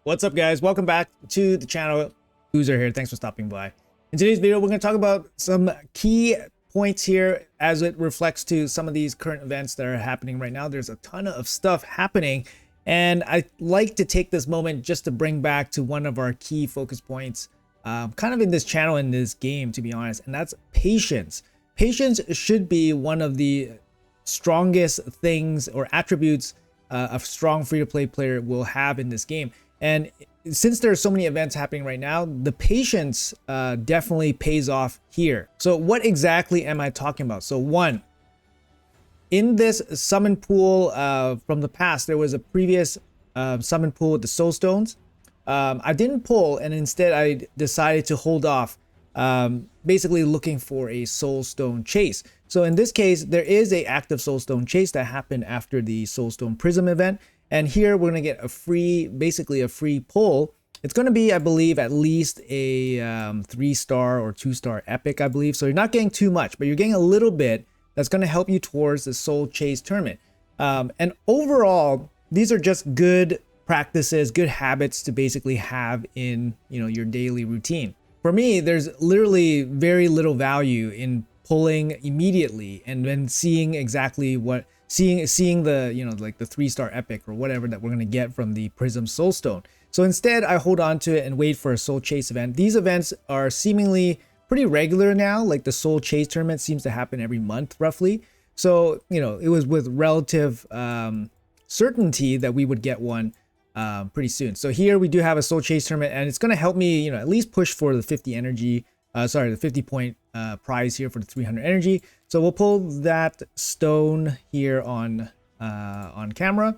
What's up, guys? Welcome back to the channel. User here. Thanks for stopping by. In today's video, we're going to talk about some key points here as it reflects to some of these current events that are happening right now. There's a ton of stuff happening, and I like to take this moment just to bring back to one of our key focus points kind of in this channel, in this game, to be honest, and that's patience. Patience should be one of the strongest things or attributes a strong free-to-play player will have in this game. And since there are so many events happening right now, the patience definitely pays off here. So what exactly am I talking about? So one, in this summon pool from the past, there was a previous summon pool with the soul stones. I didn't pull, and instead I decided to hold off, basically looking for a soul stone chase. So in this case, there is a active soul stone chase that happened after the soul stone prism event. And here we're going to get a free, basically a free pull. It's going to be, I believe, at least a 3-star or 2-star epic, I believe. So you're not getting too much, but you're getting a little bit that's going to help you towards the soul chase tournament. And overall, these are just good practices, good habits to basically have in, your daily routine. For me, there's literally very little value in pulling immediately and then seeing exactly what seeing the like the 3-star epic or whatever that we're going to get from the Prism Soulstone. So instead, I hold on to it and wait for a soul chase event. These events are seemingly pretty regular now. Like the soul chase tournament seems to happen every month roughly. So it was with relative certainty that we would get one pretty soon. So here we do have a soul chase tournament, and it's going to help me at least push for the 50 energy, the 50 point prize here for the 300 energy. So we'll pull that stone here on camera.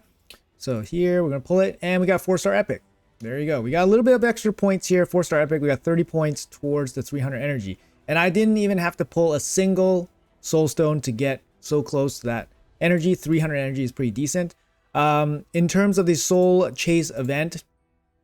So here we're gonna pull it, and we got 4-star epic. There you go. We got a little bit of extra points here. 4-star epic. We got 30 points towards the 300 energy, and I didn't even have to pull a single soul stone to get so close to that energy. 300 energy is pretty decent. In terms of the soul chase event,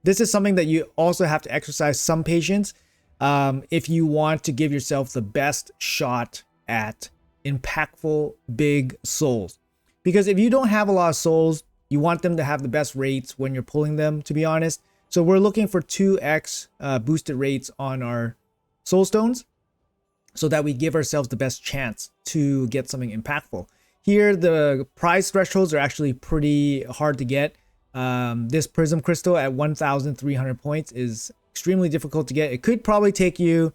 this is something that you also have to exercise some patience if you want to give yourself the best shot at impactful big souls. Because if you don't have a lot of souls, you want them to have the best rates when you're pulling them, to be honest. So we're looking for 2x boosted rates on our soul stones so that we give ourselves the best chance to get something impactful. Here, the prize thresholds are actually pretty hard to get. This prism crystal at 1,300 points is extremely difficult to get. It could probably take you,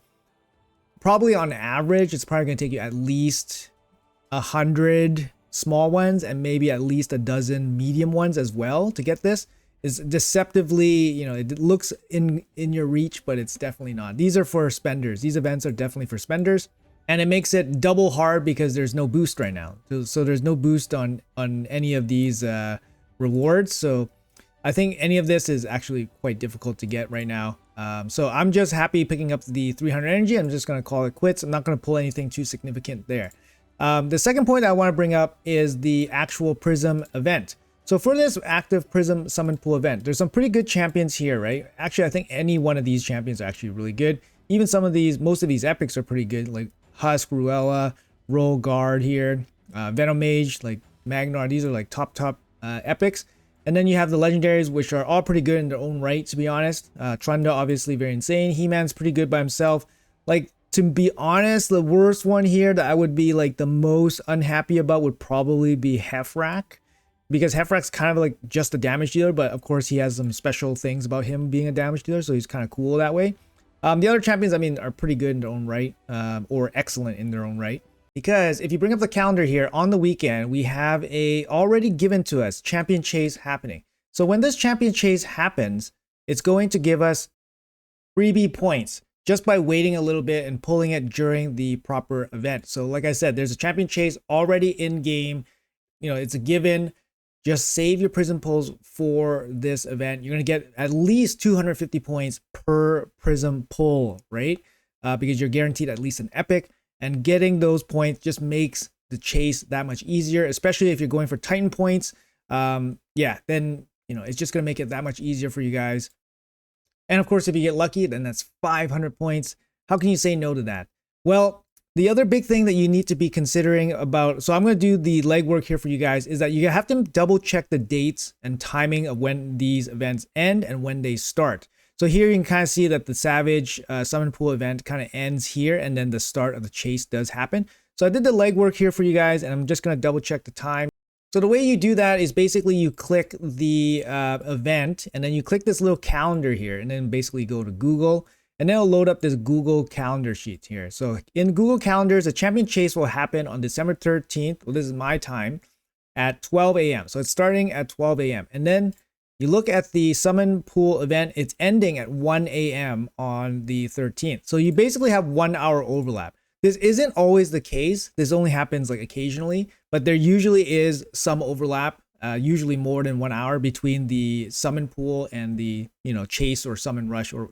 on average, it's probably going to take you at least 100 small ones and maybe at least a dozen medium ones as well to get this. Is deceptively, it looks in your reach, but it's definitely not. These are for spenders. These events are definitely for spenders, and it makes it double hard because there's no boost right now. So there's no boost on any of these rewards. So I think any of this is actually quite difficult to get right now. So I'm just happy picking up the 300 energy. I'm just going to call it quits. I'm not going to pull anything too significant there. The second point I want to bring up is the actual Prism event. So for this active Prism summon pool event, there's some pretty good champions here, right? Actually, I think any one of these champions are actually really good. Even most of these epics are pretty good, like Husk, Ruella, Roll Guard here, Venom Mage, like Magnar. These are like top epics. And then you have the legendaries, which are all pretty good in their own right, to be honest. Trunda, obviously very insane. He-Man's pretty good by himself. Like, to be honest, the worst one here that I would be like the most unhappy about would probably be Hefrak. Because Hefrak's kind of like just a damage dealer, but of course he has some special things about him being a damage dealer, so he's kind of cool that way. The other champions, are pretty good in their own right, or excellent in their own right. Because if you bring up the calendar here, on the weekend, we have a already given to us champion chase happening. So when this champion chase happens, it's going to give us freebie points just by waiting a little bit and pulling it during the proper event. So like I said, there's a champion chase already in game. It's a given. Just save your prism pulls for this event. You're going to get at least 250 points per prism pull, right? Because you're guaranteed at least an epic. And getting those points just makes the chase that much easier, especially if you're going for Titan points. Then, it's just going to make it that much easier for you guys. And of course, if you get lucky, then that's 500 points. How can you say no to that? Well, The other big thing that you need to be considering about, so I'm going to do the legwork here for you guys, is that you have to double check the dates and timing of when these events end and when they start. So here you can kind of see that the Savage Summon Pool event kind of ends here, and then the start of the chase does happen. So I did the legwork here for you guys, and I'm just going to double check the time. So the way you do that is basically you click the event, and then you click this little calendar here, and then basically go to Google, and then it'll load up this Google Calendar sheet here. So in Google Calendars, the champion chase will happen on December 13th. Well, this is my time at 12 a.m. So it's starting at 12 a.m. And then you look at the Summon Pool event, it's ending at 1 a.m. on the 13th. So you basically have 1 hour overlap. This isn't always the case. This only happens like occasionally, but there usually is some overlap, usually more than 1 hour between the Summon Pool and the, chase or Summon Rush, or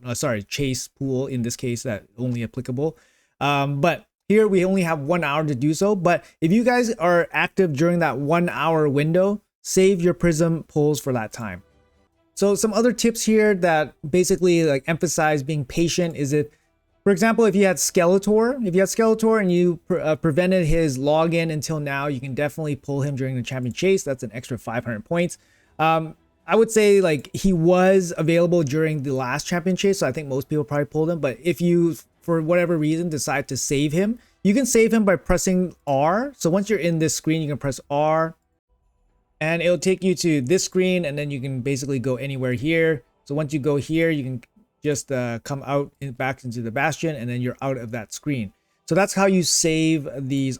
chase pool in this case, that only applicable. But here we only have 1 hour to do so. But if you guys are active during that 1 hour window, save your Prism pulls for that time. So some other tips here that basically like emphasize being patient is it, for example, if you had Skeletor and you prevented his login until now, you can definitely pull him during the champion chase. That's an extra 500 points. I would say like he was available during the last champion chase, so I think most people probably pulled him. But if you, for whatever reason, decide to save him, you can save him by pressing R. So once you're in this screen, you can press R, and it'll take you to this screen, and then you can basically go anywhere here. So once you go here, you can just come out back into the bastion, and then you're out of that screen. So that's how you save these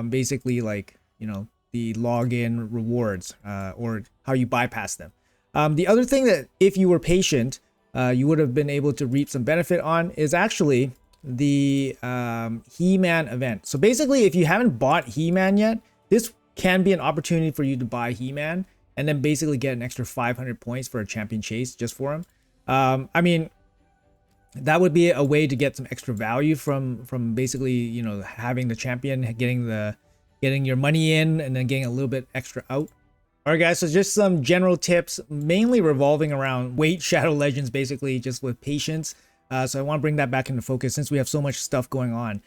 basically like, the login rewards, or how you bypass them. The other thing that if you were patient, you would have been able to reap some benefit on is actually the He-Man event. So basically, if you haven't bought He-Man yet, this can be an opportunity for you to buy He-Man and then basically get an extra 500 points for a champion chase just for him. I mean, that would be a way to get some extra value from basically, having the champion, getting your money in and then getting a little bit extra out. All right, guys, so just some general tips, mainly revolving around wait Shadow Legends, basically just with patience. So I want to bring that back into focus since we have so much stuff going on.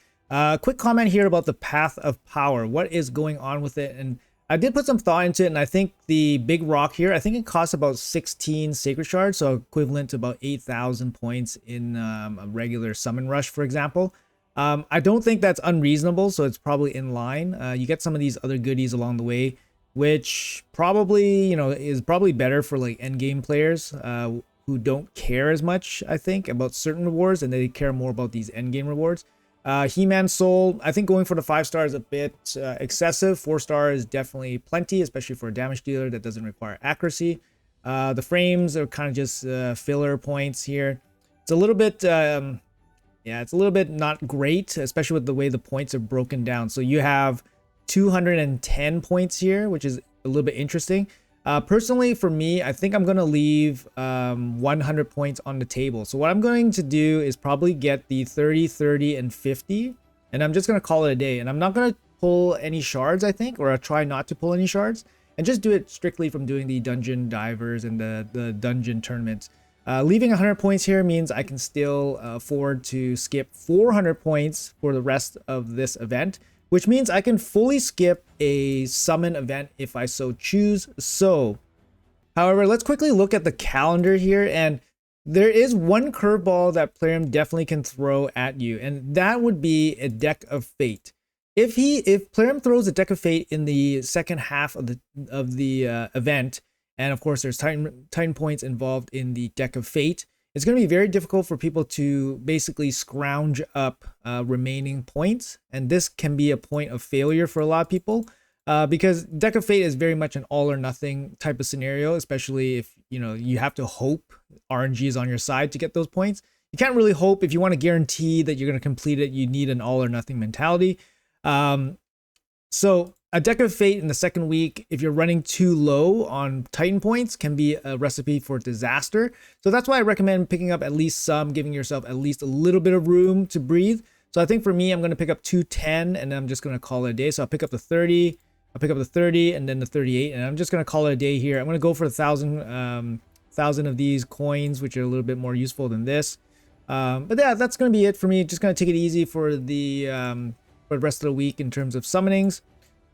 Quick comment here about the Path of Power. What is going on with it? And I did put some thought into it, and I think the big rock here, I think it costs about 16 Sacred Shards, so equivalent to about 8,000 points in a regular Summon Rush, for example. I don't think that's unreasonable, so it's probably in line. You get some of these other goodies along the way, which probably, is probably better for like endgame players who don't care as much, I think, about certain rewards, and they care more about these endgame rewards. He-Man Soul, I think going for the 5-star is a bit excessive. 4-star is definitely plenty, especially for a damage dealer that doesn't require accuracy. The frames are kind of just filler points here. It's a little bit, it's a little bit not great, especially with the way the points are broken down. So you have 210 points here, which is a little bit interesting. Personally, for me, I think I'm going to leave 100 points on the table. So what I'm going to do is probably get the 30, 30, and 50. And I'm just going to call it a day. And I'm not going to pull any shards, I think, or I'll try not to pull any shards. And just do it strictly from doing the dungeon divers and the dungeon tournaments. Leaving 100 points here means I can still afford to skip 400 points for the rest of this event, which means I can fully skip a summon event if I so choose. So, however, let's quickly look at the calendar here, and there is one curveball that Plarium definitely can throw at you, and that would be a Deck of Fate. If Plarium throws a Deck of Fate in the second half of the event, and of course there's Titan points involved in the Deck of Fate, it's going to be very difficult for people to basically scrounge up remaining points. And this can be a point of failure for a lot of people because Deck of Fate is very much an all or nothing type of scenario, especially if, you have to hope RNG is on your side to get those points. You can't really hope. If you want to guarantee that you're going to complete it, you need an all or nothing mentality. So a Deck of Fate in the second week, if you're running too low on Titan points, can be a recipe for disaster. So that's why I recommend picking up at least some, giving yourself at least a little bit of room to breathe. So I think for me, I'm going to pick up 210 and I'm just going to call it a day. So I'll pick up the 30, I'll pick up the 30 and then the 38, and I'm just going to call it a day here. I'm going to go for 1,000 of these coins, which are a little bit more useful than this. But yeah, that's going to be it for me. Just going to take it easy for the for the rest of the week in terms of summonings.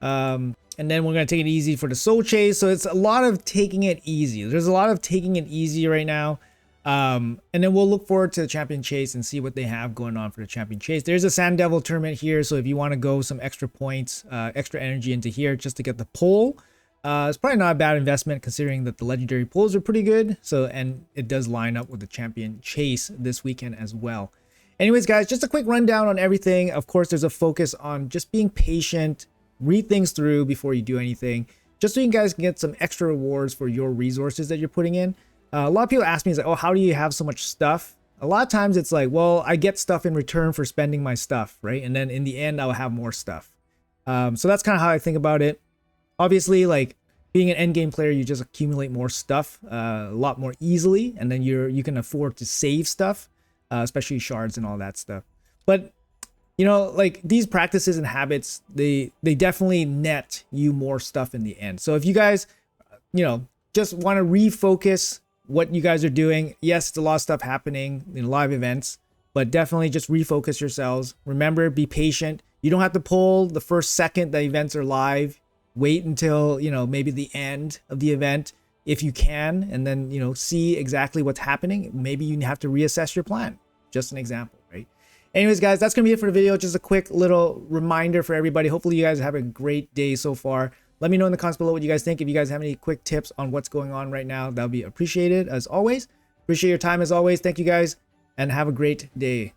And then we're going to take it easy for the soul chase. So it's a lot of taking it easy. There's a lot of taking it easy right now. And then we'll look forward to the champion chase and see what they have going on for the champion chase. There's a Sand Devil tournament here. So if you want to go some extra points, extra energy into here just to get the pull, it's probably not a bad investment considering that the legendary pulls are pretty good. So, and it does line up with the champion chase this weekend as well. Anyways, guys, just a quick rundown on everything. Of course, there's a focus on just being patient, read things through before you do anything, just so you guys can get some extra rewards for your resources that you're putting in. A lot of people ask me, like, oh, how do you have so much stuff? A lot of times it's like, well, I get stuff in return for spending my stuff, right? And then in the end, I'll have more stuff. So that's kind of how I think about it. Obviously, like being an end game player, you just accumulate more stuff a lot more easily, and then you can afford to save stuff, especially shards and all that stuff. But you know, like these practices and habits, they definitely net you more stuff in the end. So if you guys, you know, just want to refocus what you guys are doing, yes, it's a lot of stuff happening in live events, but definitely just refocus yourselves. Remember, be patient. You don't have to pull the first second the events are live. Wait until, you know, maybe the end of the event if you can, and then, you know, see exactly what's happening. Maybe you have to reassess your plan. Just an example, right? Anyways, guys, that's going to be it for the video. Just a quick little reminder for everybody. Hopefully you guys have a great day so far. Let me know in the comments below what you guys think. If you guys have any quick tips on what's going on right now, that'll be appreciated as always. Appreciate your time as always. Thank you guys, and have a great day.